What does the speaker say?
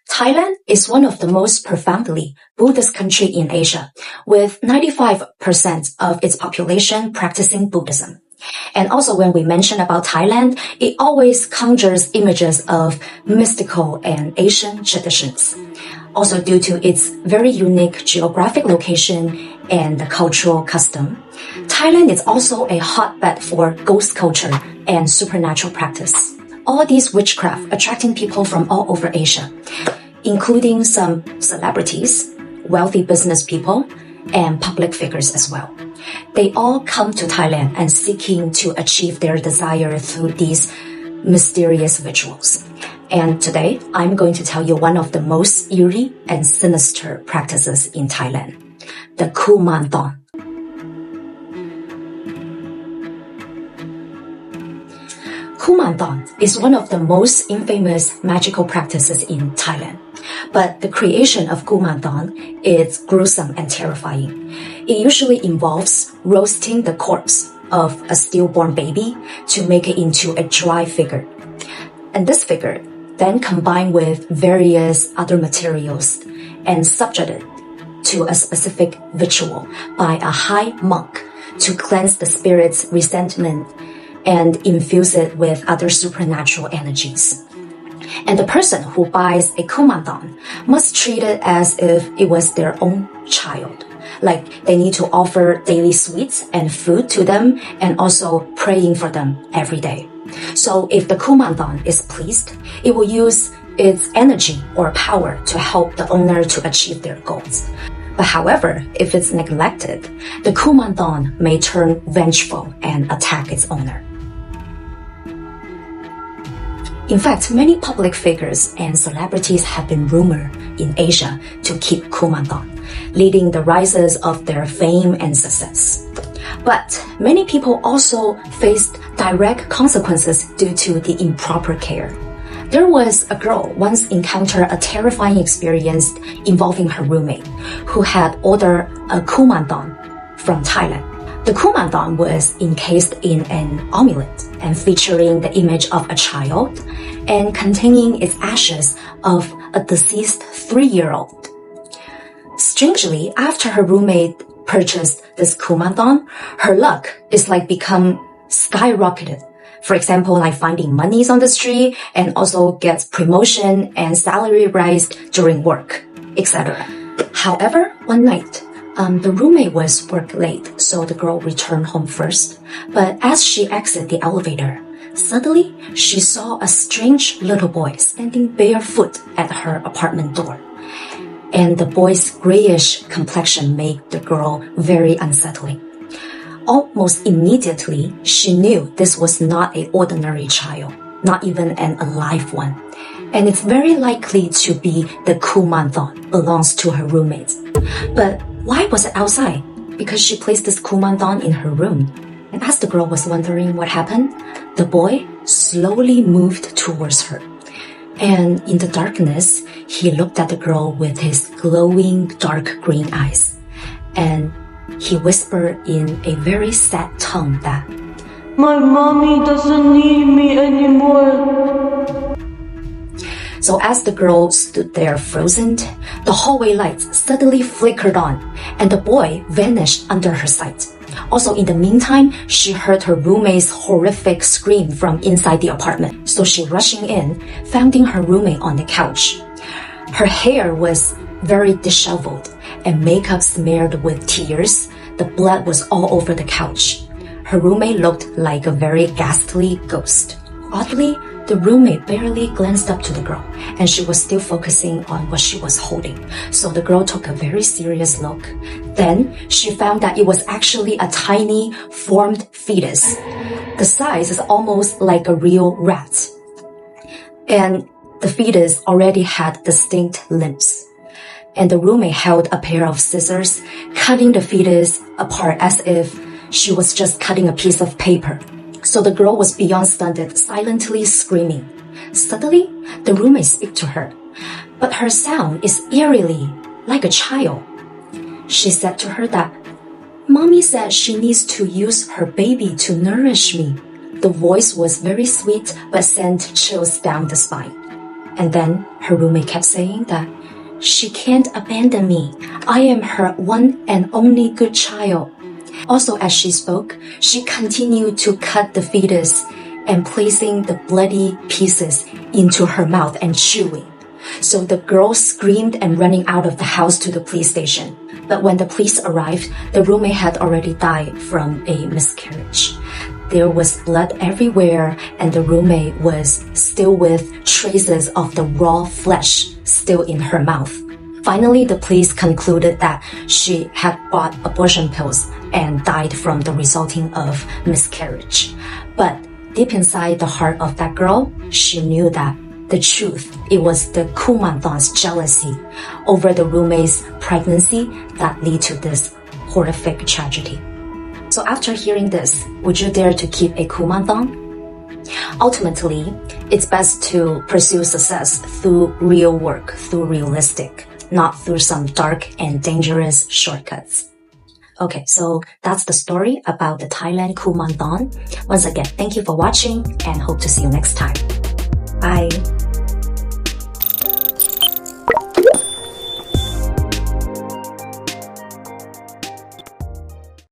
Thailand is one of the most profoundly Buddhist countries in Asia, with 95% of its population practicing Buddhism. And also when we mention about Thailand, it always conjures images of mystical and Asian traditions. Also due to its very unique geographic location and the cultural custom, Thailand is also a hotbed for ghost culture and supernatural practice. All these witchcraft attracting people from all over Asia, including some celebrities, wealthy business people, and public figures as well. They all come to Thailand and seeking to achieve their desire through these mysterious rituals. And today, I'm going to tell you one of the most eerie and sinister practices in Thailand, the Kuman Thong. Kuman Thong is one of the most infamous magical practices in Thailand. But the creation of Kuman Thong is gruesome and terrifying. It usually involves roasting the corpse of a stillborn baby to make it into a dry figure. And this figure then combined with various other materials and subjected to a specific ritual by a high monk to cleanse the spirit's resentment and infuse it with other supernatural energies. And the person who buys a Kuman Thong must treat it as if it was their own child. Like they need to offer daily sweets and food to them and also praying for them every day. So if the Kuman Thong is pleased, it will use its energy or power to help the owner to achieve their goals. But however, if it's neglected, the Kuman Thong may turn vengeful and attack its owner. In fact, many public figures and celebrities have been rumored in Asia to keep Kuman Thong, leading the rises of their fame and success. But many people also faced direct consequences due to the improper care. There was a girl once encountered a terrifying experience involving her roommate, who had ordered a Kuman Thong from Thailand. The Kuman Thong was encased in an amulet and featuring the image of a child and containing its ashes of a deceased 3-year-old. Strangely, after her roommate purchased this Kuman Thong, her luck is become skyrocketed. For example, finding monies on the street and also gets promotion and salary rise during work, etc. However, one night, the roommate was work late, so the girl returned home first. But as she exited the elevator, suddenly she saw a strange little boy standing barefoot at her apartment door. And the boy's grayish complexion made the girl very unsettling. Almost immediately, she knew this was not an ordinary child, not even an alive one. And it's very likely to be the Kuman Thong belongs to her roommate. But why was it outside? Because she placed this Kuman Thong in her room. And as the girl was wondering what happened, the boy slowly moved towards her. And in the darkness, he looked at the girl with his glowing dark green eyes. And he whispered in a very sad tone that, "My mommy doesn't need me anymore." So as the girl stood there frozen, the hallway lights suddenly flickered on, and the boy vanished under her sight. Also, in the meantime, she heard her roommate's horrific scream from inside the apartment. So she rushing in, finding her roommate on the couch. Her hair was very disheveled and makeup smeared with tears. The blood was all over the couch. Her roommate looked like a very ghastly ghost. Oddly, the roommate barely glanced up to the girl, and she was still focusing on what she was holding. So the girl took a very serious look. Then she found that it was actually a tiny, formed fetus. The size is almost like a real rat. And the fetus already had distinct limbs. And the roommate held a pair of scissors, cutting the fetus apart as if she was just cutting a piece of paper. So the girl was beyond stunned, silently screaming. Suddenly, the roommate spoke to her, but her sound is eerily like a child. She said to her that, "Mommy said she needs to use her baby to nourish me." The voice was very sweet, but sent chills down the spine. And then her roommate kept saying that she can't abandon me. I am her one and only good child. Also, as she spoke, she continued to cut the fetus and placing the bloody pieces into her mouth and chewing. So the girl screamed and running out of the house to the police station. But when the police arrived, the roommate had already died from a miscarriage. There was blood everywhere, and the roommate was still with traces of the raw flesh still in her mouth. Finally, the police concluded that she had bought abortion pills and died from the resulting of miscarriage. But deep inside the heart of that girl, she knew that the truth, it was the Kuman Thong's jealousy over the roommate's pregnancy that led to this horrific tragedy. So after hearing this, would you dare to keep a Kuman Thong? Ultimately, it's best to pursue success through real work, through realistic, not through some dark and dangerous shortcuts. Okay, so that's the story about the Thailand Kuman Thong. Once again, thank you for watching and hope to see you next time. Bye.